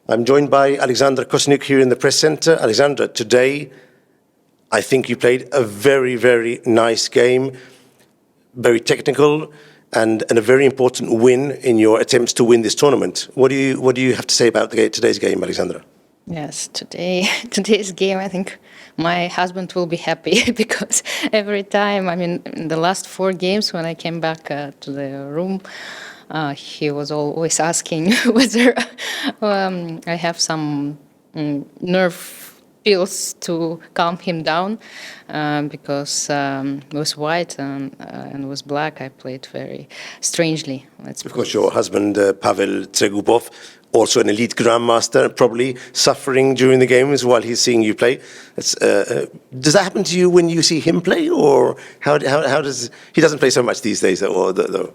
I'm joined by Alexandra Kosteniuk here in the press center. Alexandra, today I think you played a very, very nice game, very technical, and a very important win in your attempts to win this tournament. What do you have to say about today's game, Alexandra? Yes, today's game, I think my husband will be happy because every time, in the last 4 games when I came back to the room, he was always asking whether I have some nerve pills to calm him down, because with white and with black I played very strangely. Of course, your husband, Pavel Tregubov, also an elite grandmaster, probably suffering during the games while he's seeing you play. Does that happen to you when you see him play, or how does he doesn't play so much these days, though?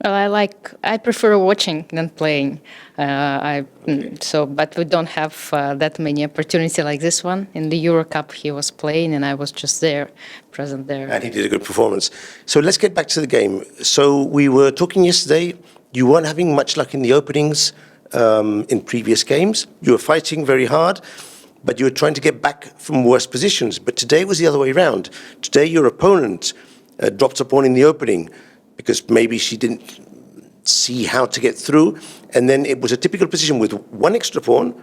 Well, I prefer watching than playing. But we don't have that many opportunities like this one. In the Euro Cup, he was playing, and I was just present there. And he did a good performance. So let's get back to the game. So we were talking yesterday. You weren't having much luck in the openings in previous games. You were fighting very hard, but you were trying to get back from worse positions. But today was the other way around. Today, your opponent dropped a pawn in the opening, because maybe she didn't see how to get through. And then it was a typical position with 1 extra pawn,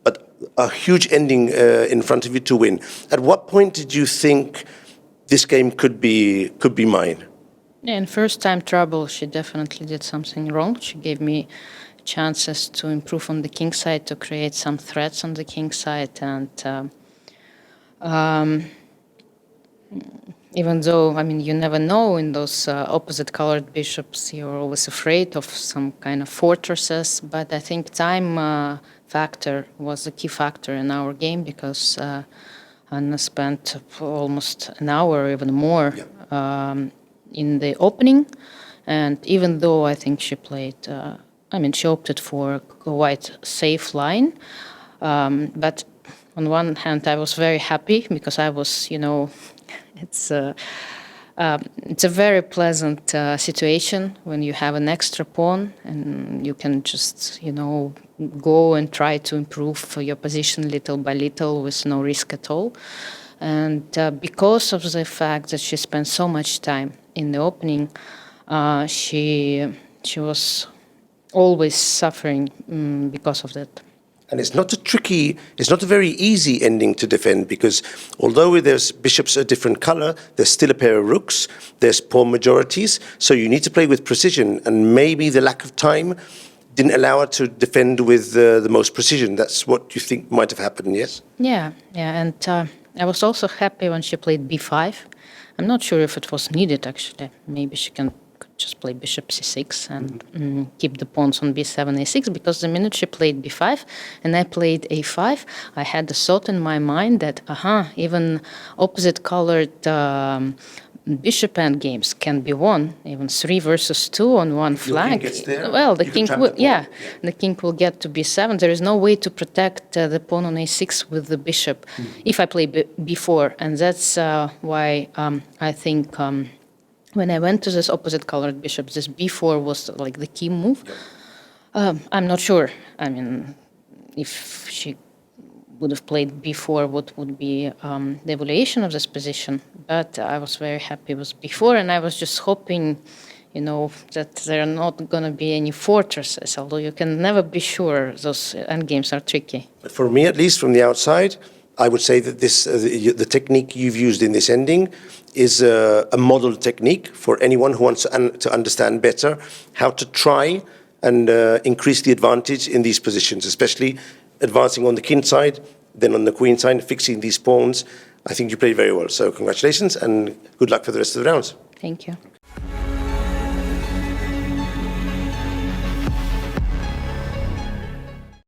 but a huge ending in front of you to win. At what point did you think this game could be mine? Yeah, in first time trouble, she definitely did something wrong. She gave me chances to improve on the king side, to create some threats on the king side. And even though, you never know in those opposite colored bishops, you're always afraid of some kind of fortresses. But I think time factor was a key factor in our game, because Anna spent almost an hour, even more, in the opening. And even though I think she played, she opted for a quite safe line. But on one hand, I was very happy, because I was, it's a very pleasant situation when you have an extra pawn and you can just, go and try to improve your position little by little with no risk at all. And because of the fact that she spent so much time in the opening, she was always suffering because of that. And it's not a very easy ending to defend, because although there's bishops a different color, there's still a pair of rooks, there's pawn majorities, so you need to play with precision, and maybe the lack of time didn't allow her to defend with the most precision. That's what you think might have happened, yes? Yeah, and I was also happy when she played b5. I'm not sure if it was needed, actually. Maybe she could just play bishop c6 and keep the pawns on b7, a6, because the minute she played b5 and I played a5, I had the thought in my mind that, even opposite colored bishop endgames can be won, even 3 versus 2 on one flank. Well, the king will, the king will get to b7. There is no way to protect the pawn on a6 with the bishop if I play b4, and that's why I think when I went to this opposite colored bishop, this b4 was like the key move. I'm not sure. If she would have played b4, what would be the evaluation of this position? But I was very happy with b4, and I was just hoping, that there are not going to be any fortresses, although you can never be sure. Those endgames are tricky. For me, at least from the outside, I would say that the technique you've used in this ending is a model technique for anyone who wants to understand better how to try and increase the advantage in these positions, especially advancing on the king side, then on the queen side, fixing these pawns. I think you played very well. So congratulations and good luck for the rest of the rounds. Thank you.